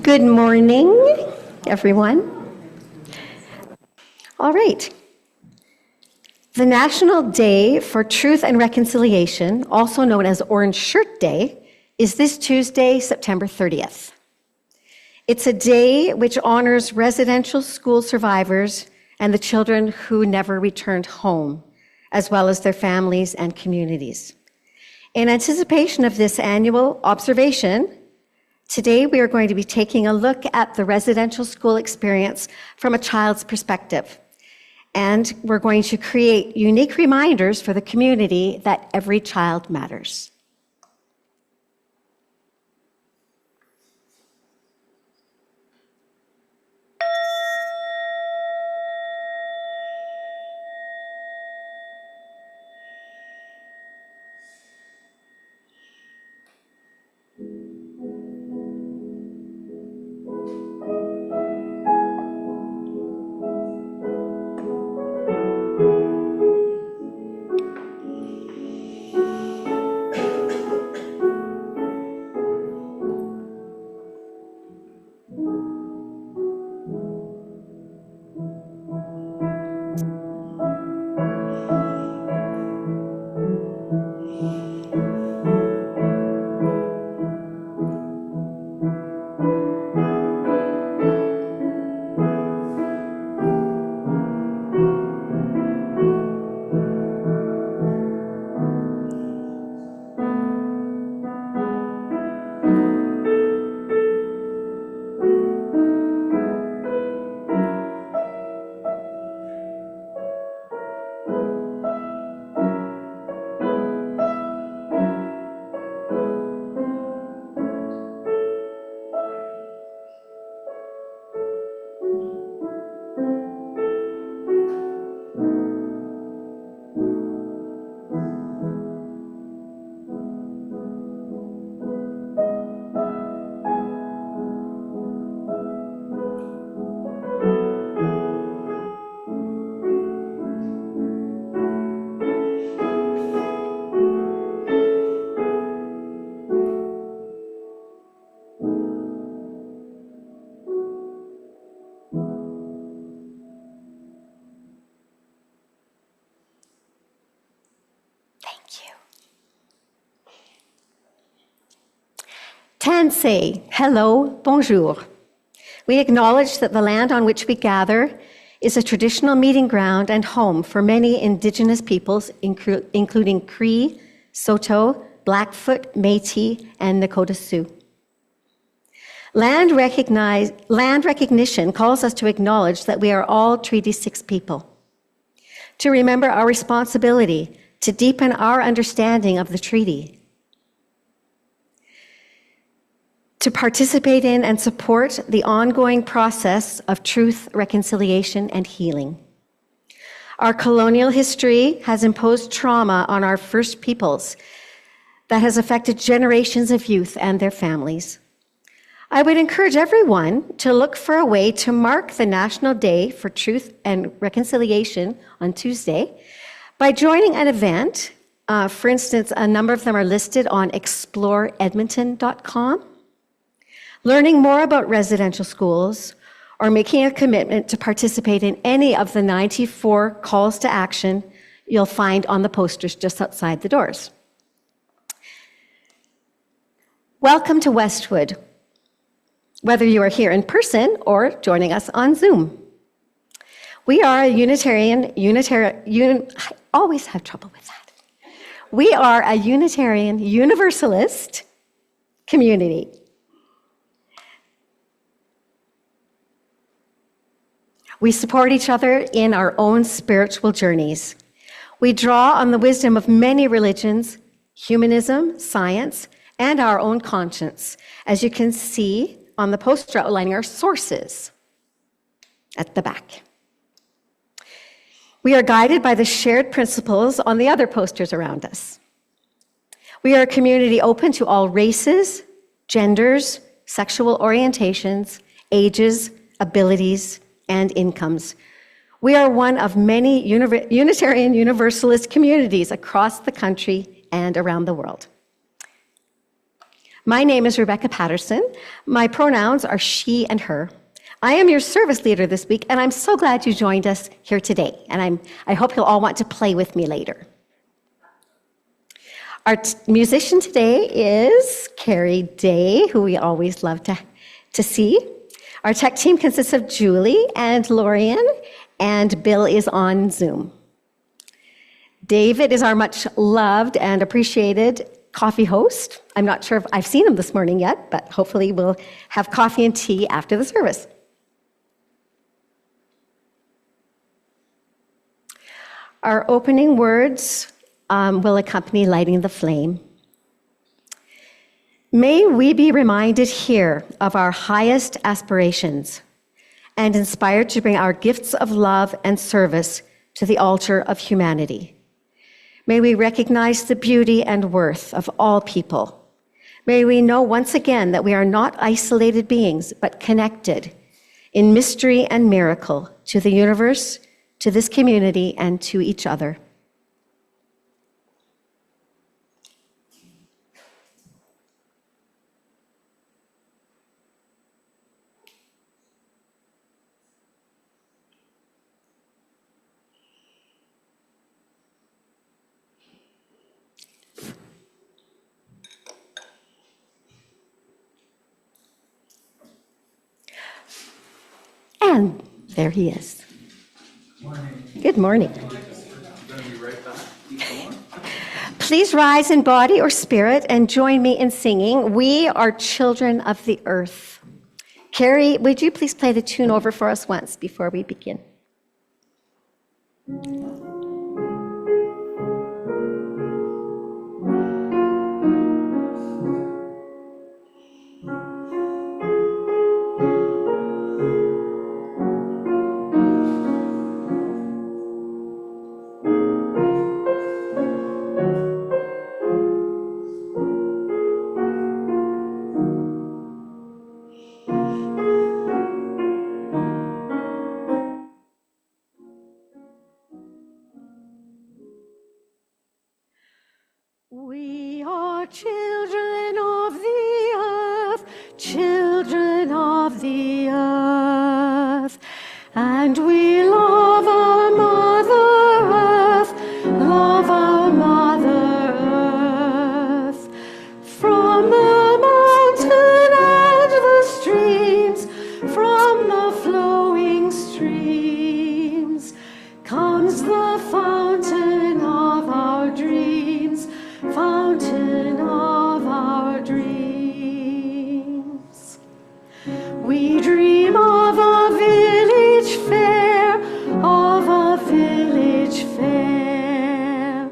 Good morning, everyone. All right. The National Day for Truth and Reconciliation, also known as Orange Shirt Day, is this Tuesday, September 30th. It's a day which honors residential school survivors and the children who never returned home, as well as their families and communities. In anticipation of this annual observation, today we are going to be taking a look at the residential school experience from a child's perspective. And we're going to create unique reminders for the community that every child matters. Tansei, hello, bonjour. We acknowledge that the land on which we gather is a traditional meeting ground and home for many Indigenous peoples, including Cree, Saulteaux, Blackfoot, Métis, and Nakota Sioux. Land recognition calls us to acknowledge that we are all Treaty 6 people, to remember our responsibility to deepen our understanding of the treaty, to participate in and support the ongoing process of truth, reconciliation, and healing. Our colonial history has imposed trauma on our First Peoples that has affected generations of youth and their families. I would encourage everyone to look for a way to mark the National Day for Truth and Reconciliation on Tuesday by joining an event. For instance, a number of them are listed on exploreedmonton.com. Learning more about residential schools, or making a commitment to participate in any of the 94 calls to action you'll find on the posters just outside the doors. Welcome to Westwood, whether you are here in person or joining us on Zoom. We are a I always have trouble with that. We are a Unitarian Universalist community. We support each other in our own spiritual journeys. We draw on the wisdom of many religions, humanism, science, and our own conscience, as you can see on the poster outlining our sources at the back. We are guided by the shared principles on the other posters around us. We are a community open to all races, genders, sexual orientations, ages, abilities, and incomes. We are one of many Unitarian Universalist communities across the country and around the world. My name is Rebecca Patterson. My pronouns are she and her. I am your service leader this week, and I'm so glad you joined us here today. And I hope you'll all want to play with me later. Our musician today is Carrie Day, who we always love to see. Our tech team consists of Julie and Lorian, and Bill is on Zoom. David is our much loved and appreciated coffee host. I'm not sure if I've seen him this morning yet, but hopefully we'll have coffee and tea after the service. Our opening words will accompany lighting the flame. May we be reminded here of our highest aspirations and inspired to bring our gifts of love and service to the altar of humanity. May we recognize the beauty and worth of all people. May we know once again that we are not isolated beings, but connected in mystery and miracle to the universe, to this community, and to each other. And there he is. Morning. Good morning. I'm going to be right back. Keep going. Please rise in body or spirit and join me in singing, "We Are Children of the Earth." Carrie, would you please play the tune over for us once before we begin? We are children of the earth, children of the earth, and we love our Mother Earth, love our Mother Earth. From the mountain and the streams, from the flowing streams, comes the fountain of our dreams, fountain of our dreams. We dream of a village fair, of a village fair,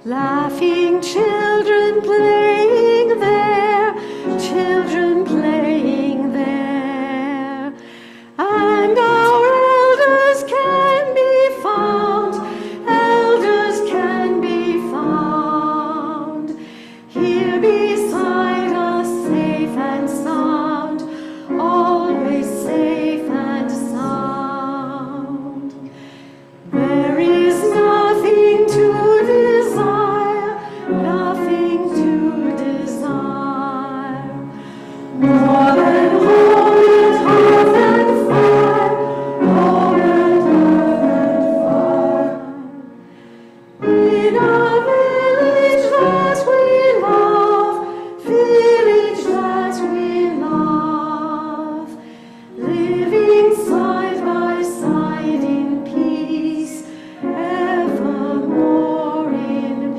laughing children playing there, children playing there. And our elders can be found, elders can be found, here beside us, safe and sound, always safe and sound. There is nothing to desire, nothing to desire, more than home and hearth and fire, home and hearth and fire. In a village that we love, village that we love, living side by side in peace, evermore in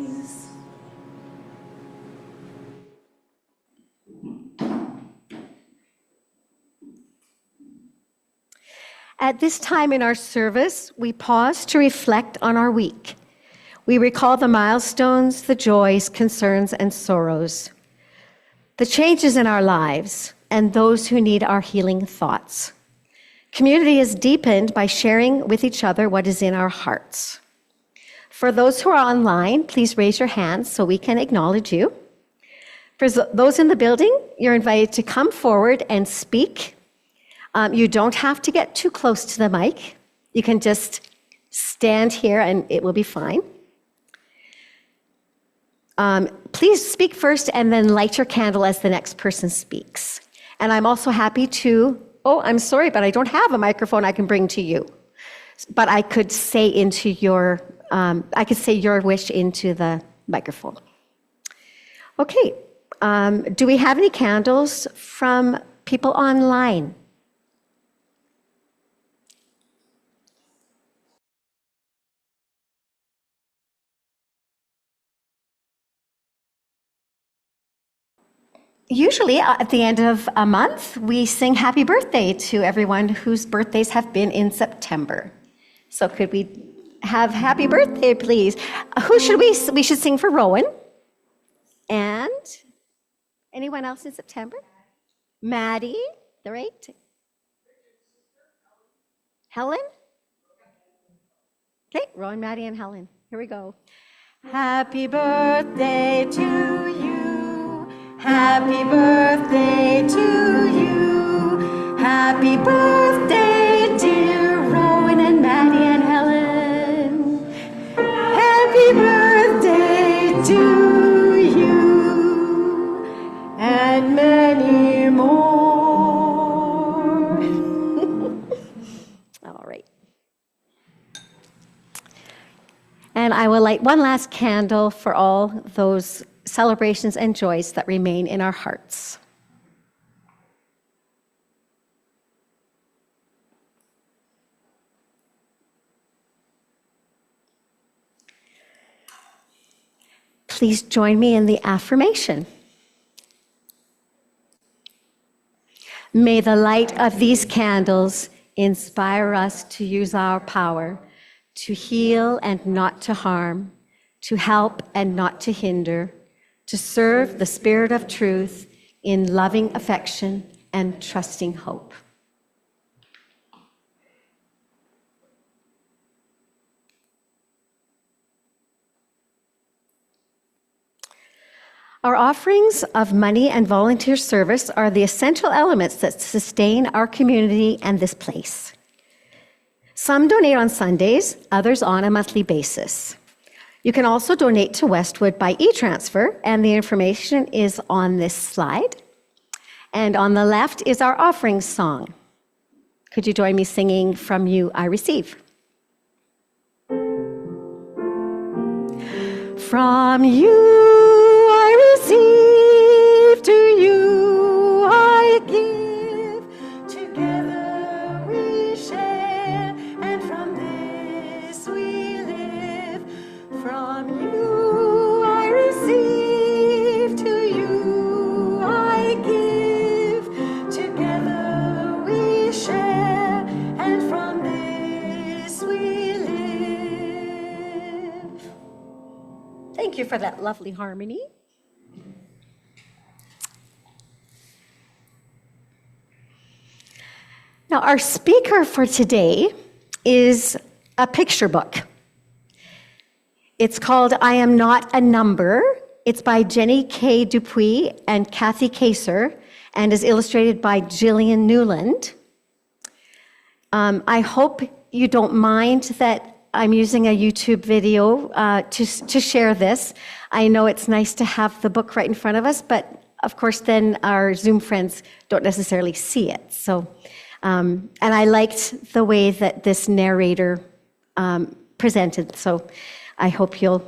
peace. At this time in our service, we pause to reflect on our week. We recall the milestones, the joys, concerns, and sorrows, the changes in our lives, and those who need our healing thoughts. Community is deepened by sharing with each other what is in our hearts. For those who are online, please raise your hands so we can acknowledge you. For those in the building, you're invited to come forward and speak. You don't have to get too close to the mic. You can just stand here and it will be fine. Please speak first and then light your candle as the next person speaks. And I'm also happy to, I'm sorry, but I don't have a microphone I can bring to you. But I could say your wish into the microphone. Okay, do we have any candles from people online? Usually at the end of a month, we sing happy birthday to everyone whose birthdays have been in September. So could we have happy birthday, please? Who should we should sing for Rowan. And anyone else in September? Maddie, the right? Helen? Okay, Rowan, Maddie, and Helen. Here we go. Happy birthday to you. Happy birthday to you. Happy birthday, dear Rowan and Maddie and Helen. Happy birthday to you and many more. All right. And I will light one last candle for all those celebrations and joys that remain in our hearts. Please join me in the affirmation. May the light of these candles inspire us to use our power to heal and not to harm, to help and not to hinder, to serve the Spirit of truth in loving affection and trusting hope. Our offerings of money and volunteer service are the essential elements that sustain our community and this place. Some donate on Sundays, others on a monthly basis. You can also donate to Westwood by e-transfer, and the information is on this slide. And on the left is our offering song. Could you join me singing From You I Receive? From you I receive, to you I give, together we share, and from this we live. From you I receive, to you I give, together we share, and from this we live. Thank you for that lovely harmony. Now, our speaker for today is a picture book. It's called I Am Not a Number. It's by Jenny K. Dupuy and Kathy Kaser, and is illustrated by Jillian Newland. I hope you don't mind that I'm using a YouTube video to share this. I know it's nice to have the book right in front of us, but of course then our Zoom friends don't necessarily see it. So, and I liked the way that this narrator presented, so I hope you'll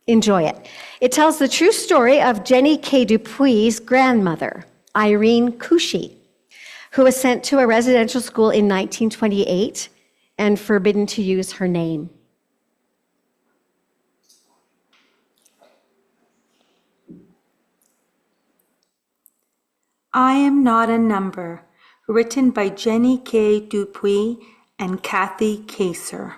enjoy it. It tells the true story of Jenny K. Dupuy's grandmother, Irene Cushy, who was sent to a residential school in 1928 and forbidden to use her name. I Am Not a Number, written by Jenny K. Dupuy and Kathy Kaser.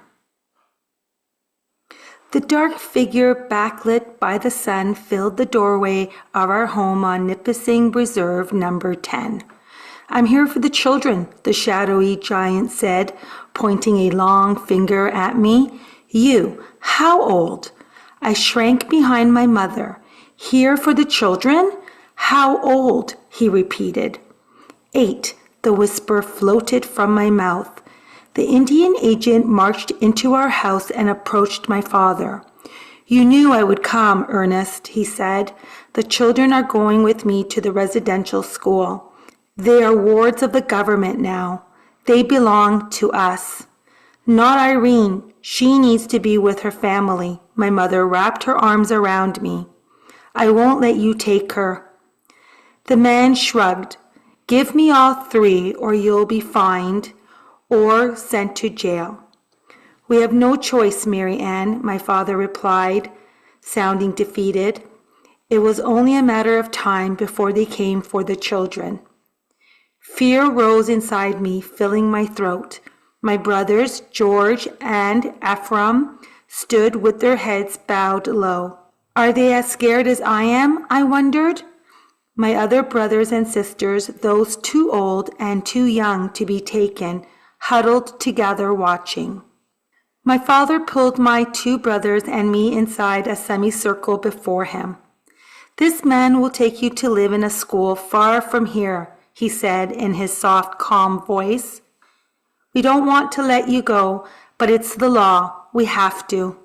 The dark figure backlit by the sun filled the doorway of our home on Nipissing Reserve number 10. I'm here for the children, the shadowy giant said, pointing a long finger at me. You, how old? I shrank behind my mother. Here for the children? How old? He repeated. 8, the whisper floated from my mouth. The Indian agent marched into our house and approached my father. "You knew I would come, Ernest," he said. "The children are going with me to the residential school. They are wards of the government now. They belong to us." "Not Irene. She needs to be with her family." My mother wrapped her arms around me. "I won't let you take her." The man shrugged. "Give me all three, or you'll be fined or sent to jail." "We have no choice, Mary Ann," my father replied, sounding defeated. It was only a matter of time before they came for the children. Fear rose inside me, filling my throat. My brothers, George and Ephraim, stood with their heads bowed low. Are they as scared as I am? I wondered. My other brothers and sisters, those too old and too young to be taken, huddled together watching. My father pulled my two brothers and me inside a semicircle before him. "This man will take you to live in a school far from here," he said in his soft, calm voice. "We don't want to let you go, but it's the law. We have to."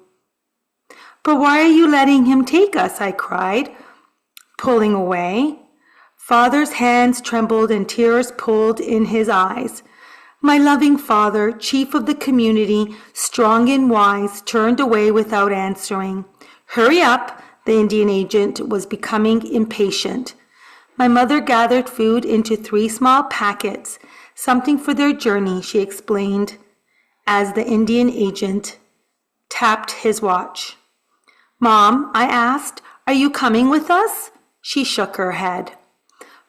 "But why are you letting him take us?" I cried, pulling away. Father's hands trembled and tears pulled in his eyes. My loving father, chief of the community, strong and wise, turned away without answering. "Hurry up," the Indian agent was becoming impatient. My mother gathered food into 3 small packets, something for their journey, she explained, as the Indian agent tapped his watch. "Mom," I asked, "are you coming with us?" She shook her head.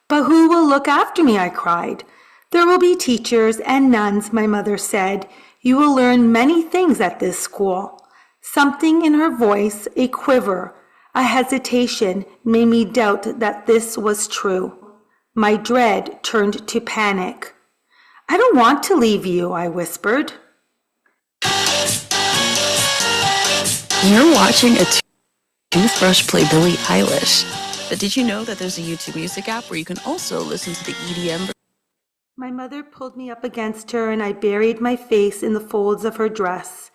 "But who will look after me?" I cried. "There will be teachers and nuns," my mother said. "You will learn many things at this school." Something in her voice, a quiver, a hesitation, made me doubt that this was true. My dread turned to panic. "I don't want to leave you," I whispered. You're watching a toothbrush play Billie Eilish. But did you know that there's a YouTube Music app where you can also listen to the EDM? My mother pulled me up against her and I buried my face in the folds of her dress,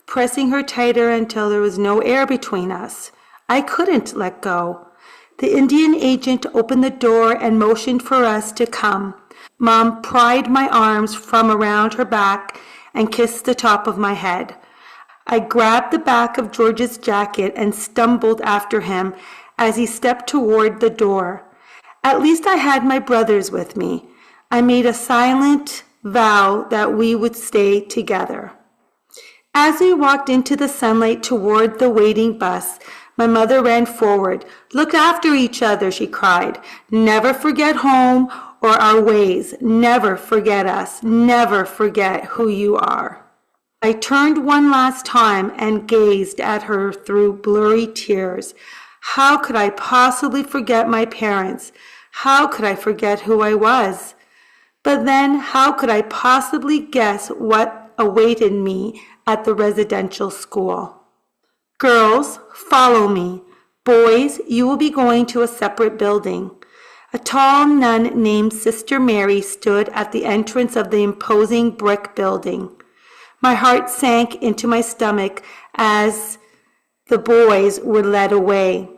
pressing her tighter until there was no air between us. I couldn't let go. The Indian agent opened the door and motioned for us to come. Mom pried my arms from around her back and kissed the top of my head. I grabbed the back of George's jacket and stumbled after him as he stepped toward the door. At least I had my brothers with me. I made a silent vow that we would stay together. As we walked into the sunlight toward the waiting bus, my mother ran forward. "Look after each other," she cried. "Never forget home or our ways. Never forget us. Never forget who you are." I turned one last time and gazed at her through blurry tears. How could I possibly forget my parents? How could I forget who I was? But then how could I possibly guess what awaited me at the residential school? "Girls, follow me. Boys, you will be going to a separate building." A tall nun named Sister Mary stood at the entrance of the imposing brick building. My heart sank into my stomach as the boys were led away.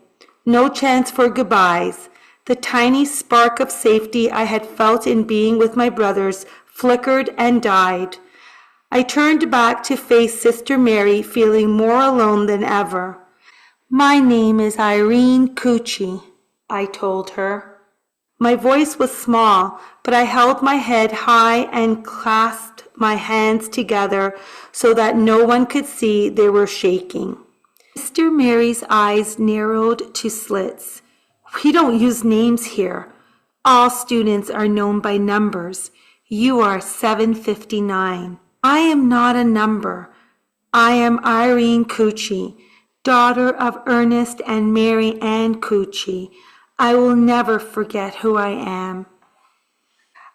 No chance for goodbyes. The tiny spark of safety I had felt in being with my brothers flickered and died. I turned back to face Sister Mary, feeling more alone than ever. "My name is Irene Cucci," I told her. My voice was small, but I held my head high and clasped my hands together so that no one could see they were shaking. Sister Mary's eyes narrowed to slits. "We don't use names here. All students are known by numbers. You are 759. I am not a number. I am Irene Cucci, daughter of Ernest and Mary Ann Cucci. I will never forget who I am."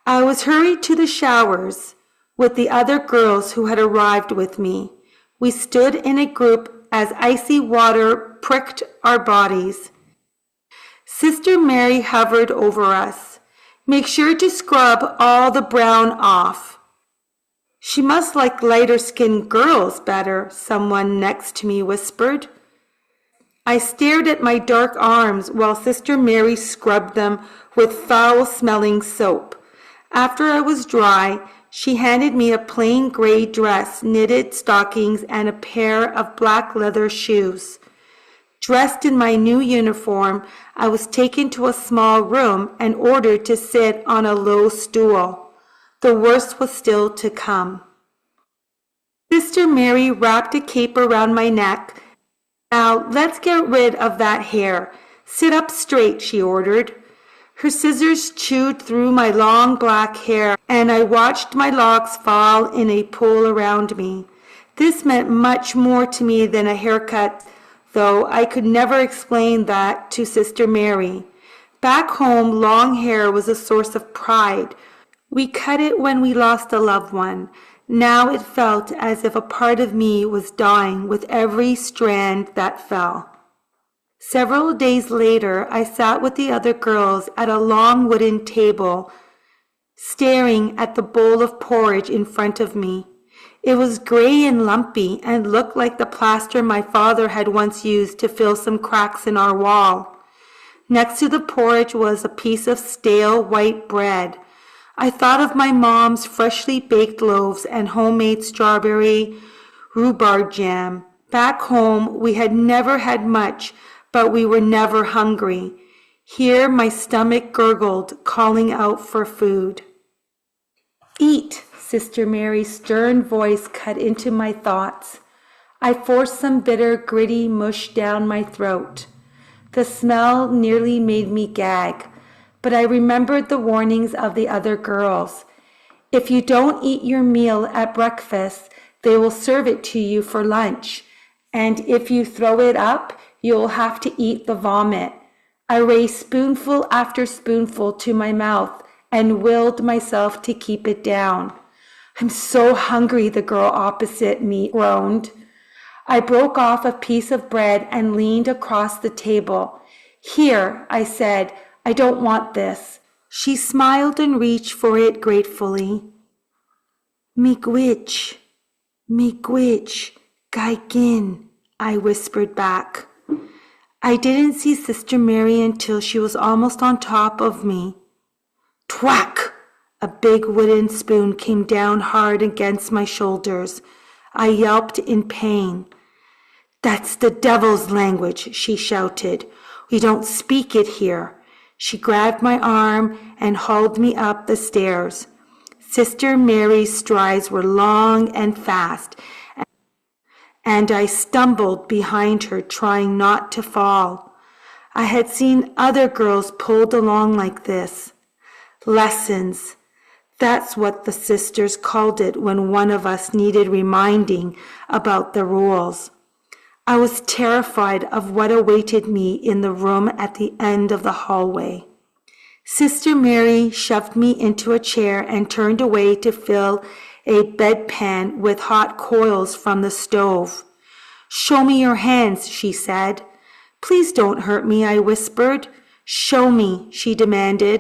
I was hurried to the showers with the other girls who had arrived with me. We stood in a group as icy water pricked our bodies. Sister Mary hovered over us. "Make sure to scrub all the brown off." "She must like lighter-skinned girls better," someone next to me whispered. I stared at my dark arms while Sister Mary scrubbed them with foul-smelling soap. After I was dry, she handed me a plain gray dress, knitted stockings, and a pair of black leather shoes. Dressed in my new uniform, I was taken to a small room and ordered to sit on a low stool. The worst was still to come. Sister Mary wrapped a cape around my neck. "Now, let's get rid of that hair. Sit up straight," she ordered. Her scissors chewed through my long black hair, and I watched my locks fall in a pool around me. This meant much more to me than a haircut, though I could never explain that to Sister Mary. Back home, long hair was a source of pride. We cut it when we lost a loved one. Now it felt as if a part of me was dying with every strand that fell. Several days later, I sat with the other girls at a long wooden table, staring at the bowl of porridge in front of me. It was gray and lumpy and looked like the plaster my father had once used to fill some cracks in our wall. Next to the porridge was a piece of stale white bread. I thought of my mom's freshly baked loaves and homemade strawberry rhubarb jam. Back home, we had never had much, but we were never hungry. Here, my stomach gurgled, calling out for food. "Eat," Sister Mary's stern voice cut into my thoughts. I forced some bitter, gritty mush down my throat. The smell nearly made me gag, but I remembered the warnings of the other girls. If you don't eat your meal at breakfast, they will serve it to you for lunch, and if you throw it up, you'll have to eat the vomit. I raised spoonful after spoonful to my mouth and willed myself to keep it down. "I'm so hungry," the girl opposite me groaned. I broke off a piece of bread and leaned across the table. "Here," I said, "I don't want this." She smiled and reached for it gratefully. Miigwech, gaikin," I whispered back. I didn't see Sister Mary until she was almost on top of me. Twack! A big wooden spoon came down hard against my shoulders. I yelped in pain. "That's the devil's language," she shouted. "We don't speak it here." She grabbed my arm and hauled me up the stairs. Sister Mary's strides were long and fast, and I stumbled behind her, trying not to fall. I had seen other girls pulled along like this. Lessons. That's what the sisters called it when one of us needed reminding about the rules. I was terrified of what awaited me in the room at the end of the hallway. Sister Mary shoved me into a chair and turned away to fill a bedpan with hot coals from the stove. "Show me your hands," she said. "Please don't hurt me," I whispered. "Show me," she demanded.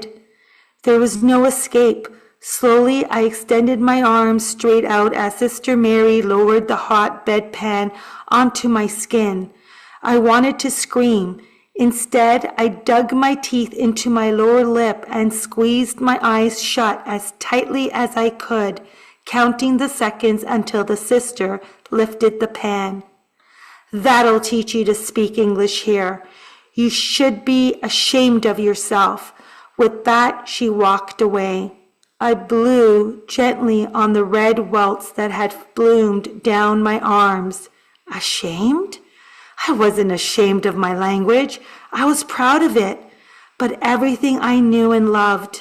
There was no escape. Slowly, I extended my arms straight out as Sister Mary lowered the hot bedpan onto my skin. I wanted to scream. Instead, I dug my teeth into my lower lip and squeezed my eyes shut as tightly as I could, counting the seconds until the sister lifted the pan. "That'll teach you to speak English here. You should be ashamed of yourself." With that, she walked away. I blew gently on the red welts that had bloomed down my arms. Ashamed? I wasn't ashamed of my language. I was proud of it. But everything I knew and loved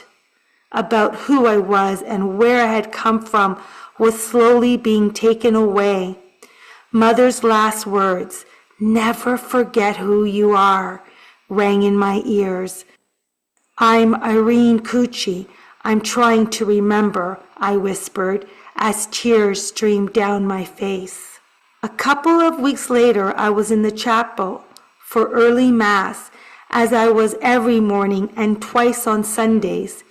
about who I was and where I had come from was slowly being taken away. Mother's last words, "Never forget who you are," rang in my ears. "I'm Irene Cucci. I'm trying to remember," I whispered as tears streamed down my face. A couple of weeks later, I was in the chapel for early Mass, as I was every morning and twice on Sundays.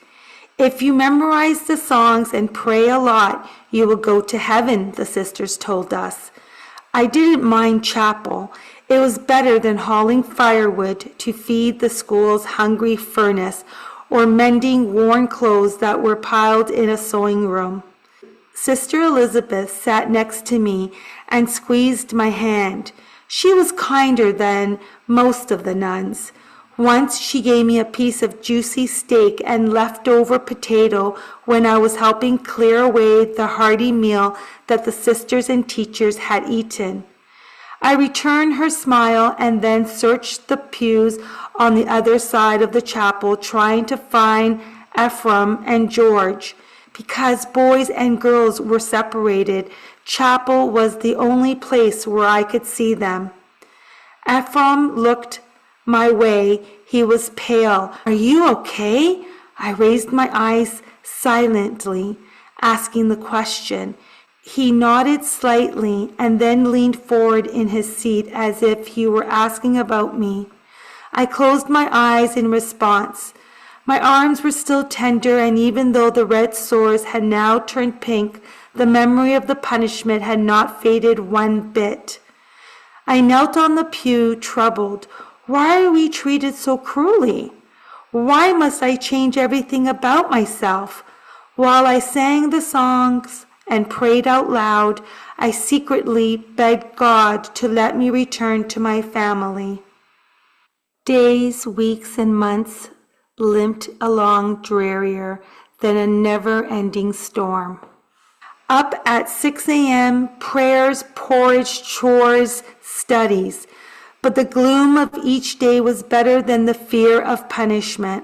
"If you memorize the songs and pray a lot, you will go to heaven," the sisters told us. I didn't mind chapel. It was better than hauling firewood to feed the school's hungry furnace or mending worn clothes that were piled in a sewing room. Sister Elizabeth sat next to me and squeezed my hand. She was kinder than most of the nuns. Once she gave me a piece of juicy steak and leftover potato when I was helping clear away the hearty meal that the sisters and teachers had eaten. I returned her smile and then searched the pews on the other side of the chapel, trying to find Ephraim and George. Because boys and girls were separated, chapel was the only place where I could see them. Ephraim looked my way. He was pale. "Are you okay?" I raised my eyes silently, asking the question. He nodded slightly and then leaned forward in his seat as if he were asking about me. I closed my eyes in response. My arms were still tender, and even though the red sores had now turned pink, the memory of the punishment had not faded one bit. I knelt on the pew, troubled. Why are we treated so cruelly? Why must I change everything about myself? While I sang the songs and prayed out loud, I secretly begged God to let me return to my family. Days, weeks, and months limped along drearier than a never-ending storm. Up at 6 a.m., prayers, porridge, chores, studies. But the gloom of each day was better than the fear of punishment.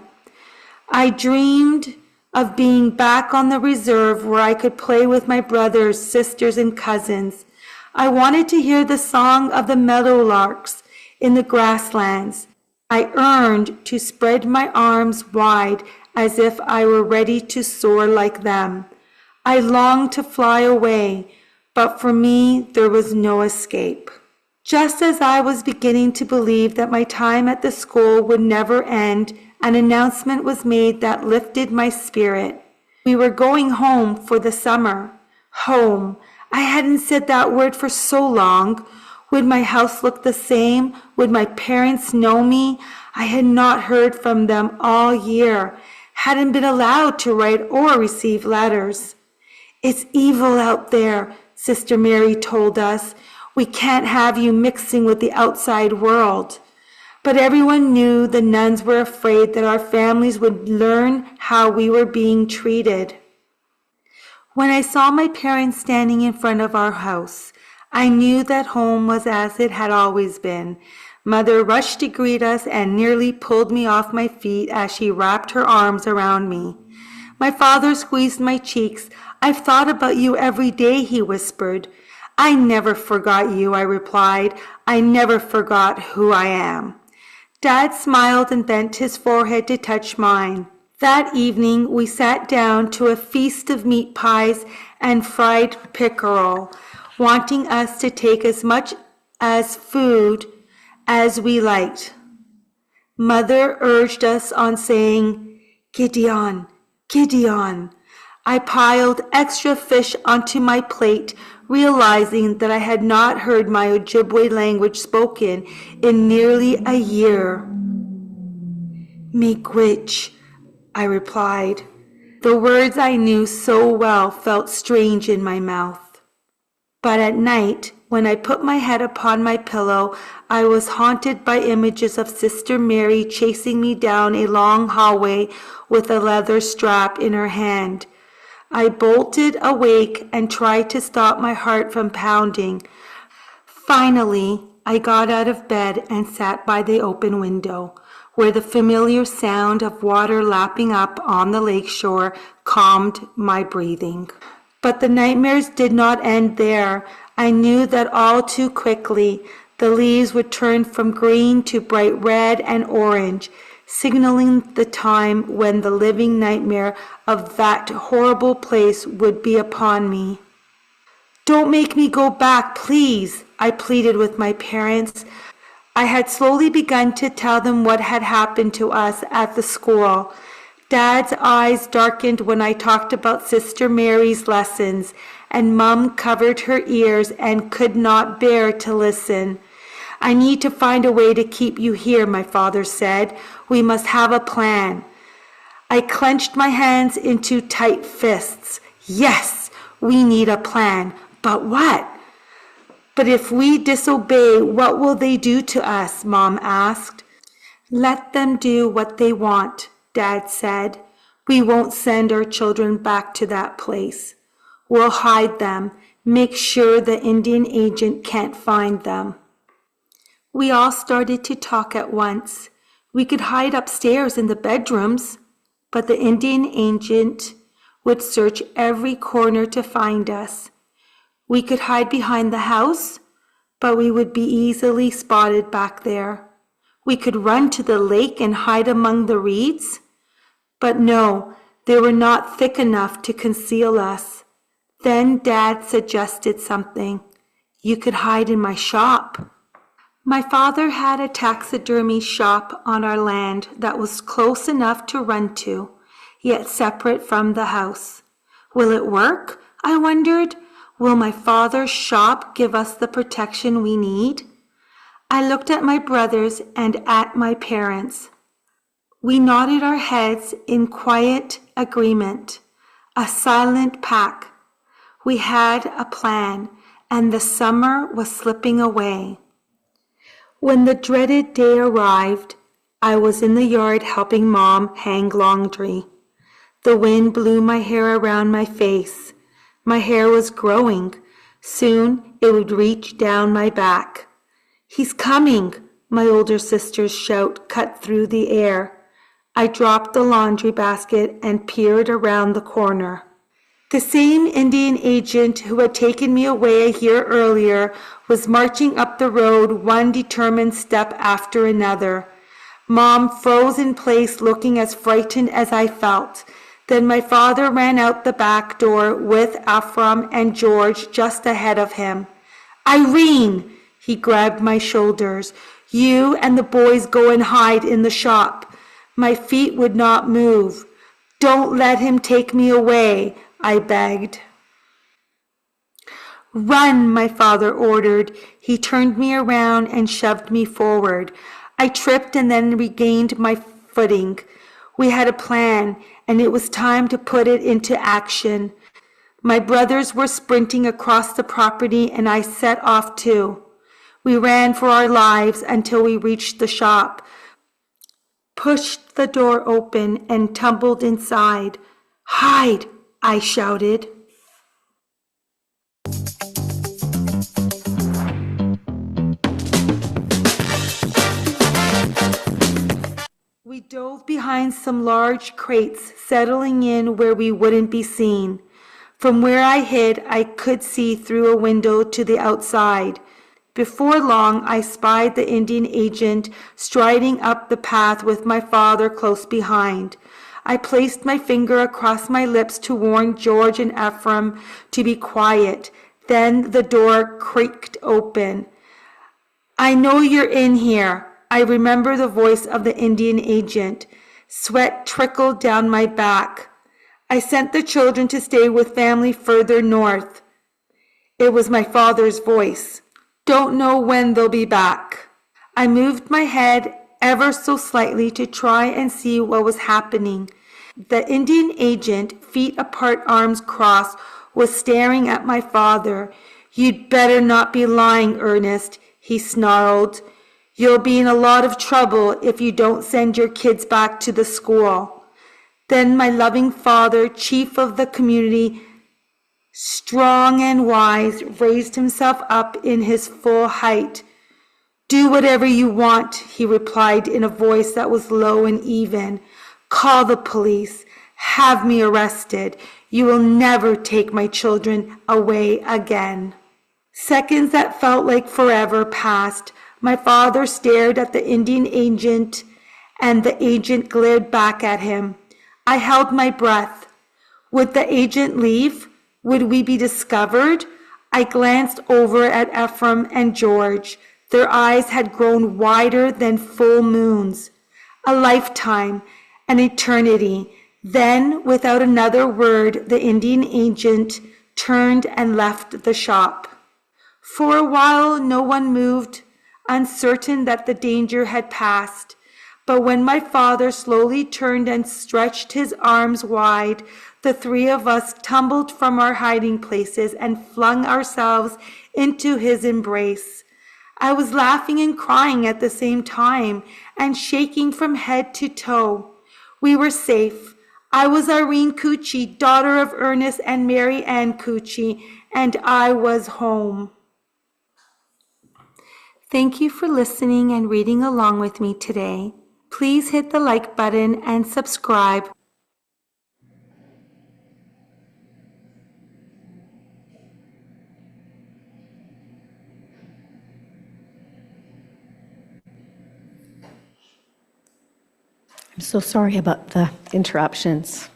I dreamed of being back on the reserve where I could play with my brothers, sisters, and cousins. I wanted to hear the song of the meadowlarks in the grasslands. I yearned to spread my arms wide as if I were ready to soar like them. I longed to fly away, but for me there was no escape. Just as I was beginning to believe that my time at the school would never end, an announcement was made that lifted my spirit. We were going home for the summer. Home. I hadn't said that word for so long. Would my house look the same? Would my parents know me? I had not heard from them all year, hadn't been allowed to write or receive letters. "It's evil out there," Sister Mary told us. "We can't have you mixing with the outside world." But everyone knew the nuns were afraid that our families would learn how we were being treated. When I saw my parents standing in front of our house, I knew that home was as it had always been. Mother rushed to greet us and nearly pulled me off my feet as she wrapped her arms around me. My father squeezed my cheeks. "I've thought about you every day," he whispered. "I never forgot you," I replied. "I never forgot who I am." Dad smiled and bent his forehead to touch mine. That evening, we sat down to a feast of meat pies and fried pickerel, wanting us to take as much as food as we liked. Mother urged us on saying, "Gideon, Gideon." I piled extra fish onto my plate, realizing that I had not heard my Ojibwe language spoken in nearly a year. "Miigwech," I replied. The words I knew so well felt strange in my mouth. But at night, when I put my head upon my pillow, I was haunted by images of Sister Mary chasing me down a long hallway with a leather strap in her hand. I bolted awake and tried to stop my heart from pounding. Finally, I got out of bed and sat by the open window, where the familiar sound of water lapping up on the lakeshore calmed my breathing. But the nightmares did not end there. I knew that all too quickly the leaves would turn from green to bright red and orange, signaling the time when the living nightmare of that horrible place would be upon me. "Don't make me go back, please," I pleaded with my parents. I had slowly begun to tell them what had happened to us at the school. Dad's eyes darkened when I talked about Sister Mary's lessons and Mom covered her ears and could not bear to listen. I need to find a way to keep you here, my father said. We must have a plan. I clenched my hands into tight fists. Yes, we need a plan. But what? But if we disobey, what will they do to us? Mom asked. Let them do what they want, Dad said. We won't send our children back to that place. We'll hide them, make sure the Indian agent can't find them. We all started to talk at once. We could hide upstairs in the bedrooms, but the Indian agent would search every corner to find us. We could hide behind the house, but we would be easily spotted back there. We could run to the lake and hide among the reeds, but no, they were not thick enough to conceal us. Then Dad suggested something. You could hide in my shop. My father had a taxidermy shop on our land that was close enough to run to, yet separate from the house. Will it work? I wondered. Will my father's shop give us the protection we need? I looked at my brothers and at my parents. We nodded our heads in quiet agreement, a silent pack. We had a plan, and the summer was slipping away. When the dreaded day arrived, I was in the yard helping Mom hang laundry. The wind blew my hair around my face. My hair was growing. Soon it would reach down my back. He's coming, my older sister's shout cut through the air. I dropped the laundry basket and peered around the corner. The same Indian agent who had taken me away a year earlier was marching up the road, one determined step after another. Mom froze in place, looking as frightened as I felt. Then my father ran out the back door with Ephraim and George just ahead of him. Irene, he grabbed my shoulders. You and the boys go and hide in the shop. My feet would not move. Don't let him take me away, I begged. Run, my father ordered. He turned me around and shoved me forward. I tripped and then regained my footing. We had a plan, and it was time to put it into action. My brothers were sprinting across the property, and I set off too. We ran for our lives until we reached the shop, pushed the door open, and tumbled inside. Hide, I shouted. We dove behind some large crates, settling in where we wouldn't be seen. From where I hid, I could see through a window to the outside. Before long, I spied the Indian agent striding up the path with my father close behind. I placed my finger across my lips to warn George and Ephraim to be quiet. Then the door creaked open. I know you're in here. I remember the voice of the Indian agent. Sweat trickled down my back. I sent the children to stay with family further north. It was my father's voice. Don't know when they'll be back. I moved my head ever so slightly to try and see what was happening. The Indian agent, feet apart, arms crossed, was staring at my father. You'd better not be lying, Ernest, he snarled. You'll be in a lot of trouble if you don't send your kids back to the school. Then my loving father, chief of the community, strong and wise, raised himself up in his full height. Do whatever you want, he replied in a voice that was low and even. Call the police. Have me arrested. You will never take my children away again. Seconds that felt like forever passed. My father stared at the Indian agent, and the agent glared back at him. I held my breath. Would the agent leave? Would we be discovered? I glanced over at Ephraim and George. Their eyes had grown wider than full moons. A lifetime, an eternity. Then, without another word, the Indian agent turned and left the shop. For a while no one moved, uncertain that the danger had passed. But when my father slowly turned and stretched his arms wide, the three of us tumbled from our hiding places and flung ourselves into his embrace. I was laughing and crying at the same time and shaking from head to toe. We were safe. I was Irene Cucci, daughter of Ernest and Mary Ann Cucci, and I was home. Thank you for listening and reading along with me today. Please hit the like button and subscribe. I'm so sorry about the interruptions.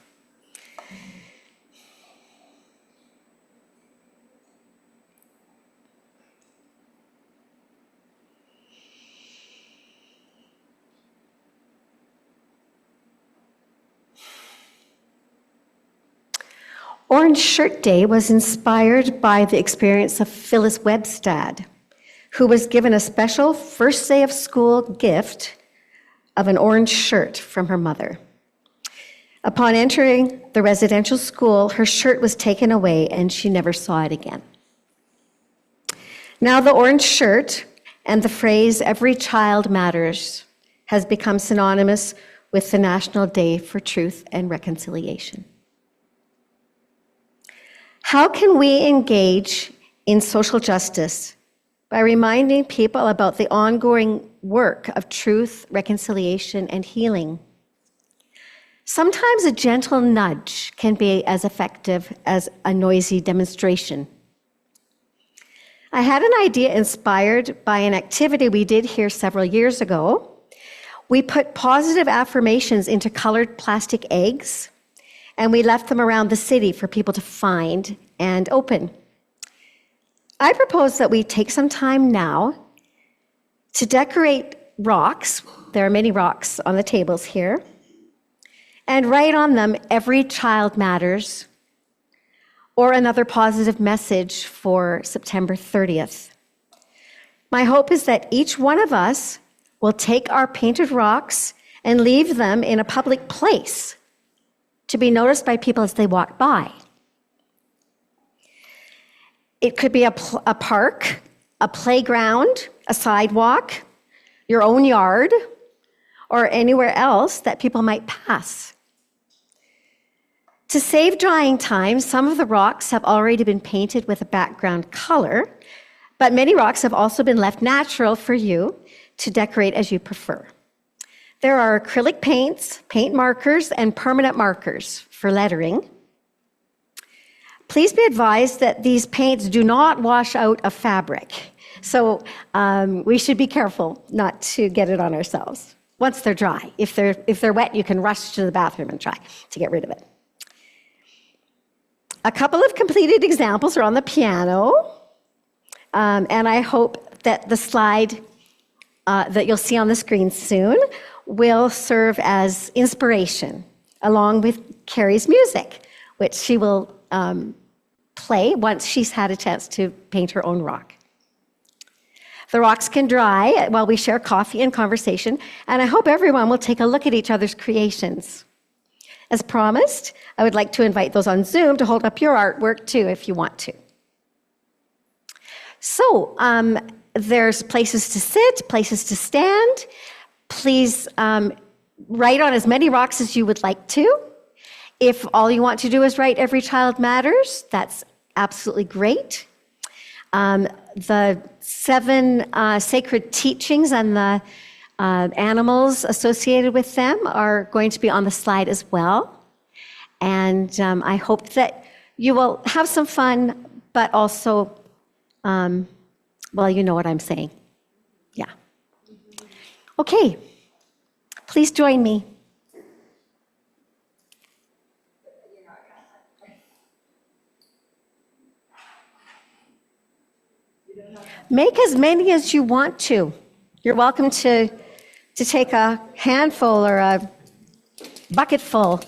Orange Shirt Day was inspired by the experience of Phyllis Webstad, who was given a special first day of school gift of an orange shirt from her mother. Upon entering the residential school, her shirt was taken away and she never saw it again. Now the orange shirt and the phrase, "Every child matters," has become synonymous with the National Day for Truth and Reconciliation. How can we engage in social justice by reminding people about the ongoing work of truth, reconciliation, and healing? Sometimes a gentle nudge can be as effective as a noisy demonstration. I had an idea inspired by an activity we did here several years ago. We put positive affirmations into colored plastic eggs, and we left them around the city for people to find and open. I propose that we take some time now to decorate rocks. There are many rocks on the tables here, and write on them, "Every child matters," or another positive message for September 30th. My hope is that each one of us will take our painted rocks and leave them in a public place to be noticed by people as they walk by. It could be a park, a playground, a sidewalk, your own yard, or anywhere else that people might pass. To save drying time, some of the rocks have already been painted with a background color, but many rocks have also been left natural for you to decorate as you prefer. There are acrylic paints, paint markers, and permanent markers for lettering. Please be advised that these paints do not wash out of fabric, so we should be careful not to get it on ourselves once they're dry. If they're wet, you can rush to the bathroom and try to get rid of it. A couple of completed examples are on the piano, and I hope that the slide that you'll see on the screen soon will serve as inspiration, along with Carrie's music, which she will play once she's had a chance to paint her own rock. The rocks can dry while we share coffee and conversation, and I hope everyone will take a look at each other's creations. As promised, I would like to invite those on Zoom to hold up your artwork too, if you want to. So, there's places to sit, places to stand. Please write on as many rocks as you would like to. If all you want to do is write "Every child matters," that's absolutely great. The 7 sacred teachings and the animals associated with them are going to be on the slide as well. And I hope that you will have some fun, but also, well, you know what I'm saying. Yeah. Okay. Please join me. Make as many as you want to. You're welcome to take a handful or a bucket full.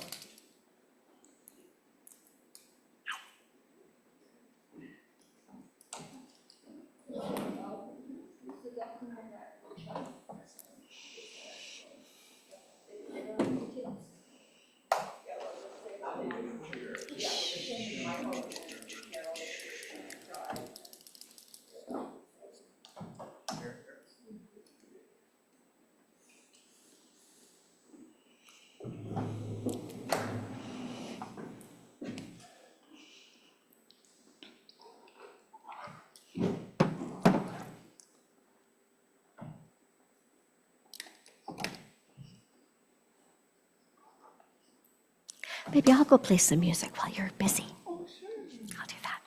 Maybe I'll go play some music while you're busy. I'll do that.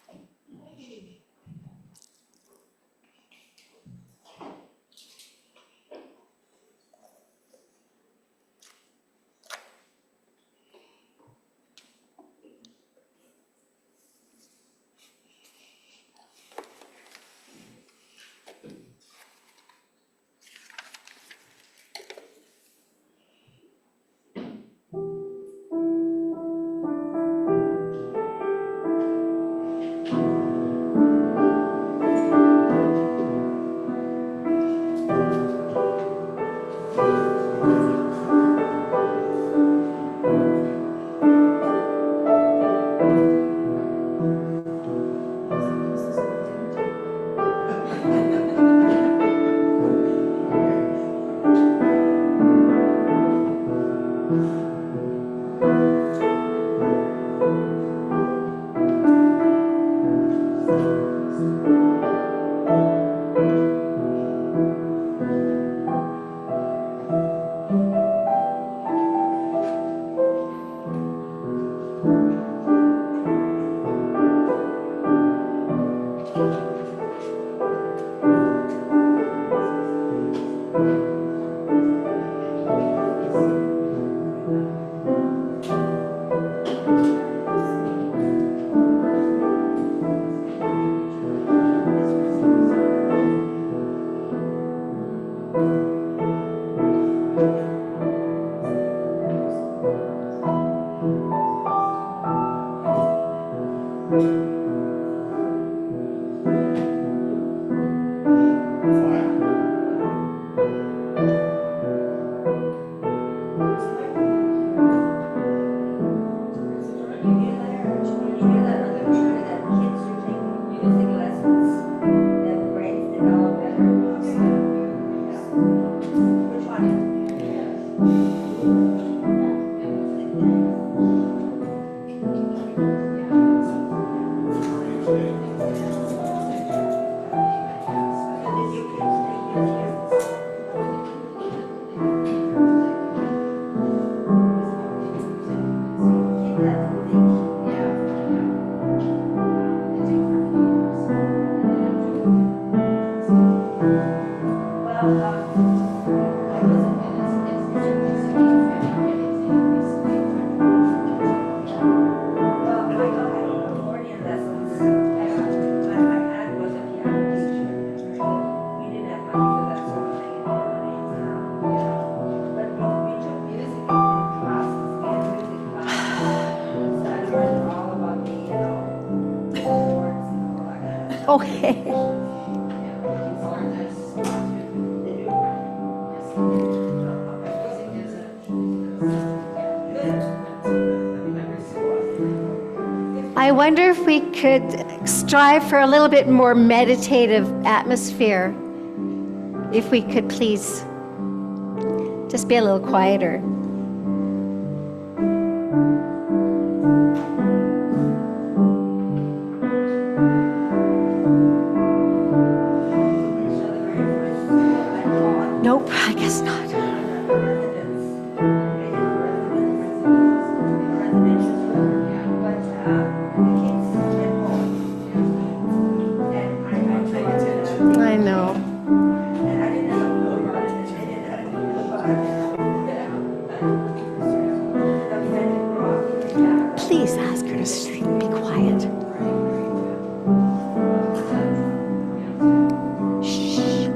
Okay. I wonder if we could strive for a little bit more meditative atmosphere. If we could please just be a little quieter. Nope, I guess not. I know. Please ask her to be quiet. Shh.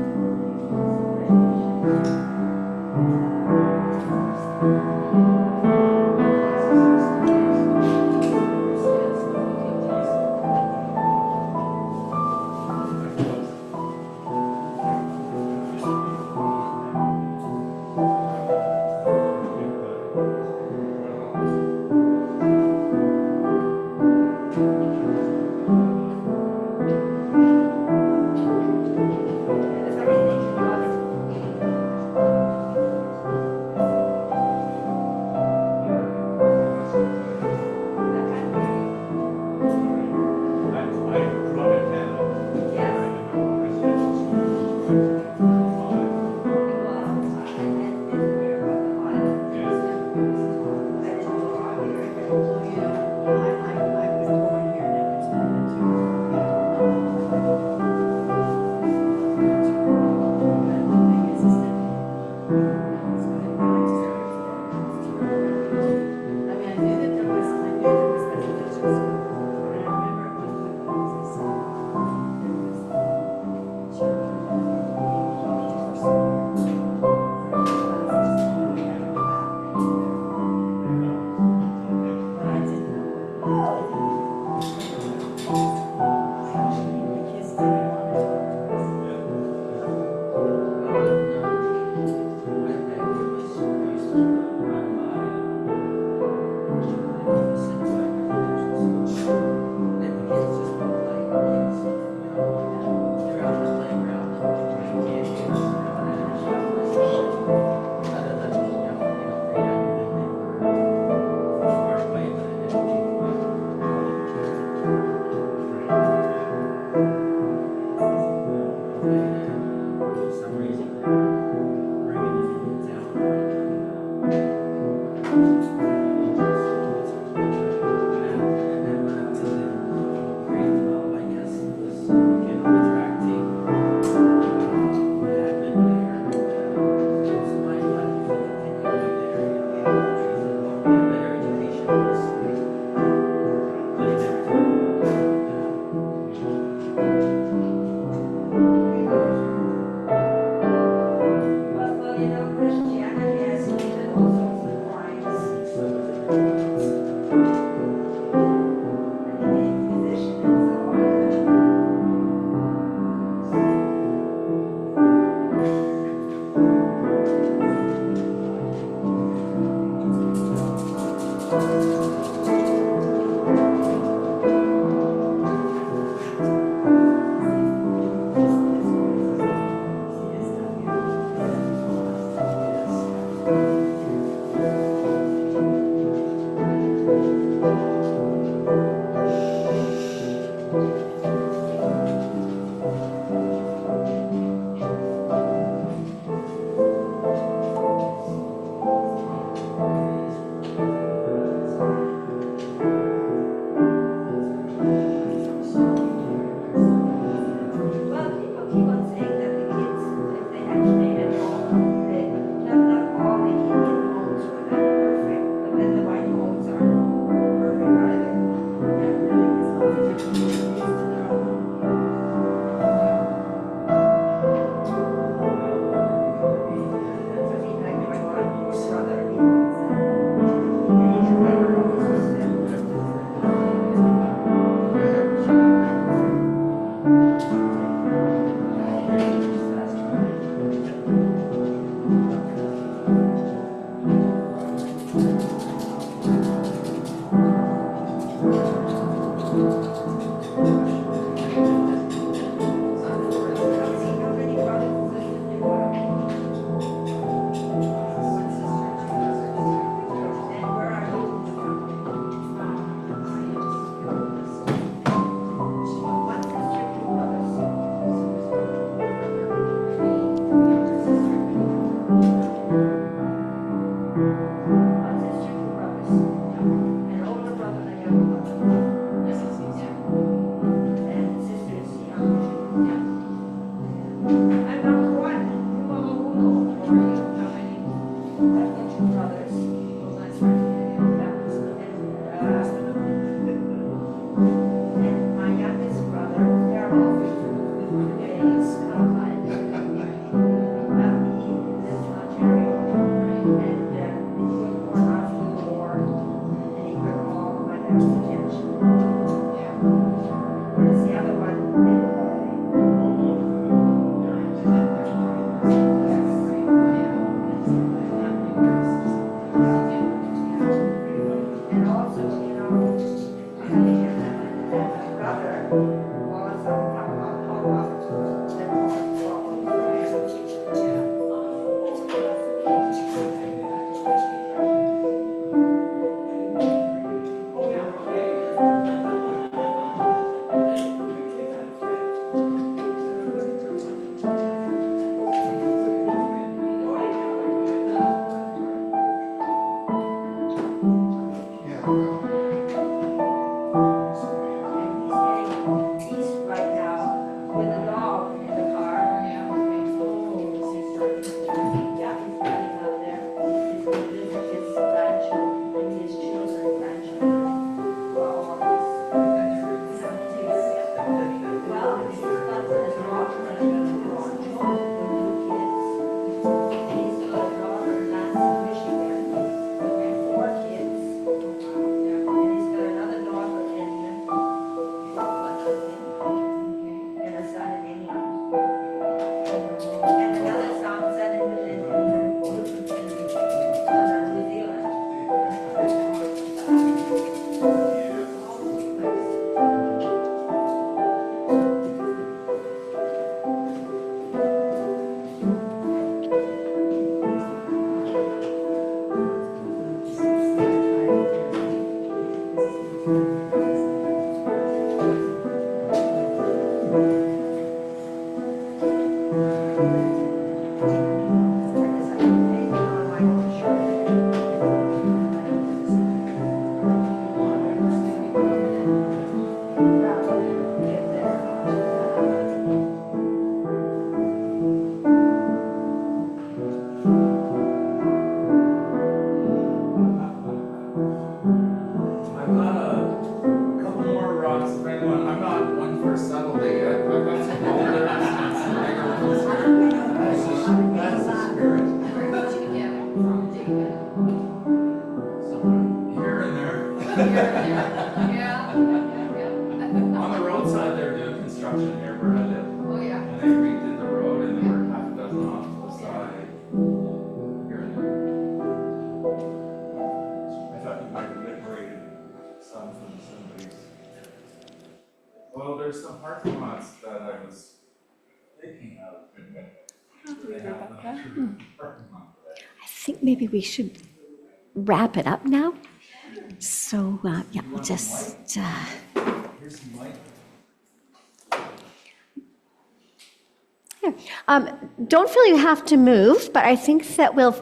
I think maybe we should wrap it up now. So, yeah, we'll just... don't feel you have to move, but I think that we'll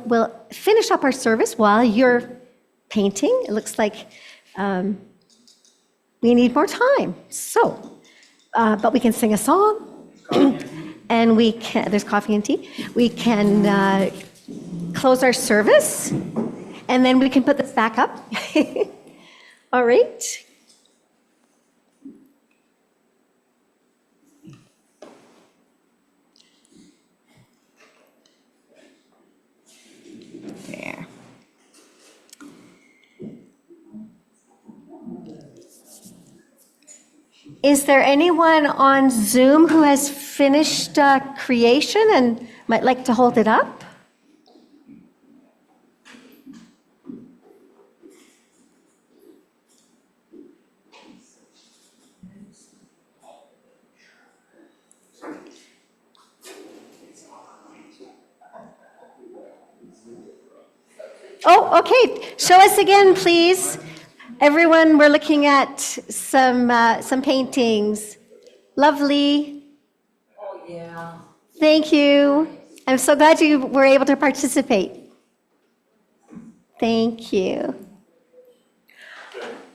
finish up our service while you're painting. It looks like we need more time. So, but we can sing a song, and we can. There's coffee and tea. We can close our service, and then we can put this back up. All right. There. Is there anyone on Zoom who has finished creation and might like to hold it up? Oh, okay. Show us again, please. Everyone, we're looking at some paintings. Lovely. Oh, yeah. Thank you. I'm so glad you were able to participate. Thank you.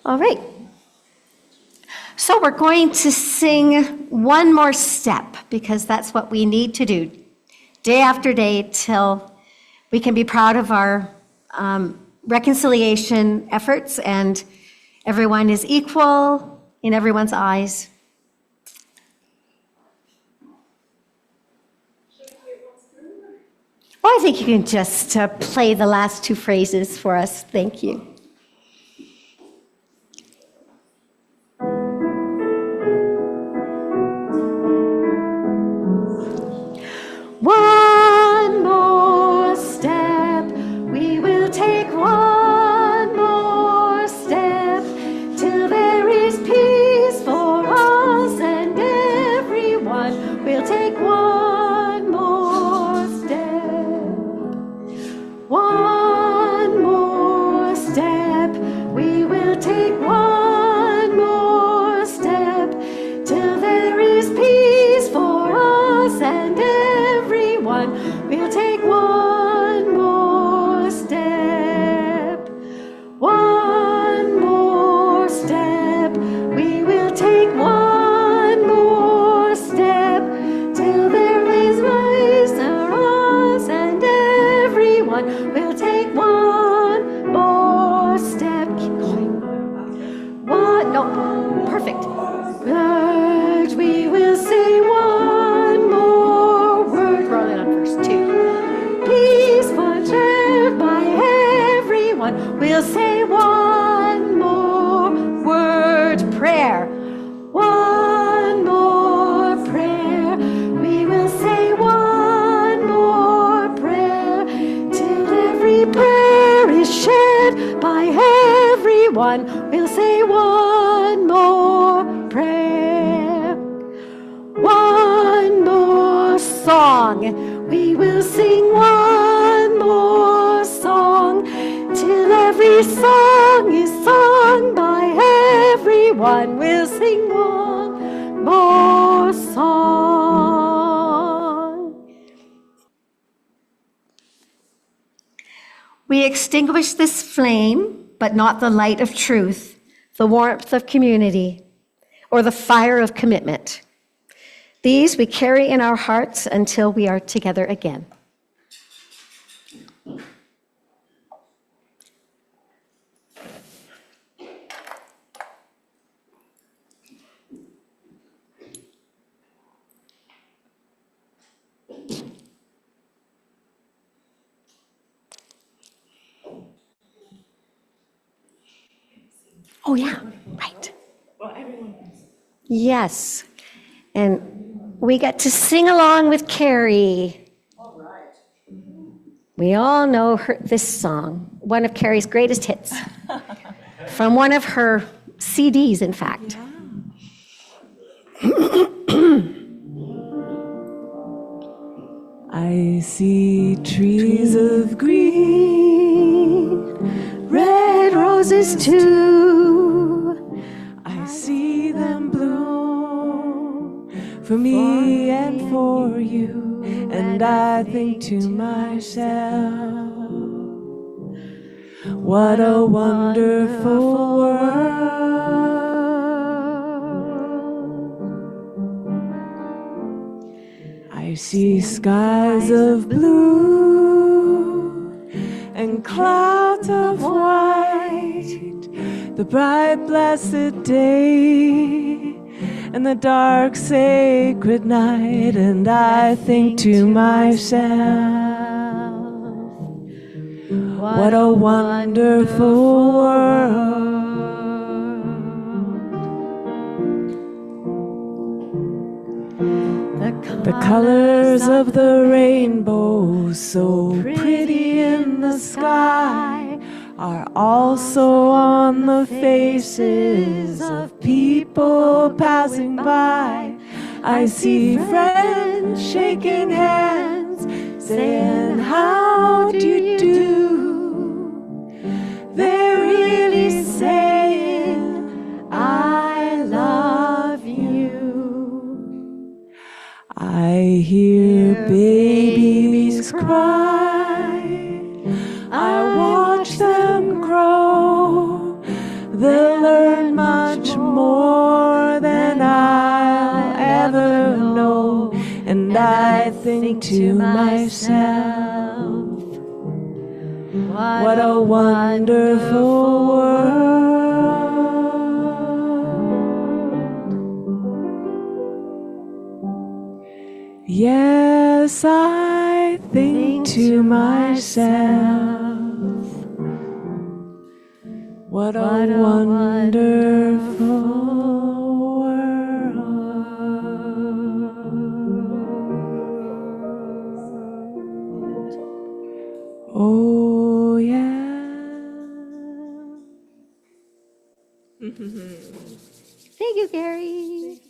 All right. So we're going to sing one more step because that's what we need to do day after day till we can be proud of our reconciliation efforts and everyone is equal in everyone's eyes. Well, I think you can just play the last two phrases for us. Thank you. One more step, we will take one more step till there is peace for us and everyone. We'll take one more step. One more step, we will take one more step till there is peace for us and everyone. We'll take one more step. One more step, we will take one more step till there is peace for us and everyone. We'll take one more step. Keep going. One, no, perfect. Word, we will say one more word. Roll it on verse 2. Peace was shared by everyone. We'll say one more word. Prayer. One more prayer. We will say one more prayer till every prayer is shared by everyone. We'll say one more prayer. One more song. We will sing one more song till every song is sung by everyone. We'll sing one more song. We extinguish this flame, but not the light of truth, the warmth of community, or the fire of commitment. These we carry in our hearts until we are together again. Oh, yeah, right. Yes. And we got to sing along with Carrie. All right. We all know this song, one of Carrie's greatest hits, from one of her CDs, in fact. I I see trees of green, red roses too. I see them bloom for me and for you, and I think to myself, what a wonderful world. I see skies of blue and clouds of white, the bright blessed day and the dark sacred night, and I think to myself, what a wonderful world. The colors of the rainbow, so pretty in the sky, are also on the faces of people passing by. I see friends shaking hands, saying, how do you do? They're really saying, I love you. I hear babies cry, I watch them grow. They'll learn much more than I'll ever know, and I think to myself, what a wonderful world. Yes, I think to myself, what a wonderful world. Oh, yeah. Thank you, Carrie.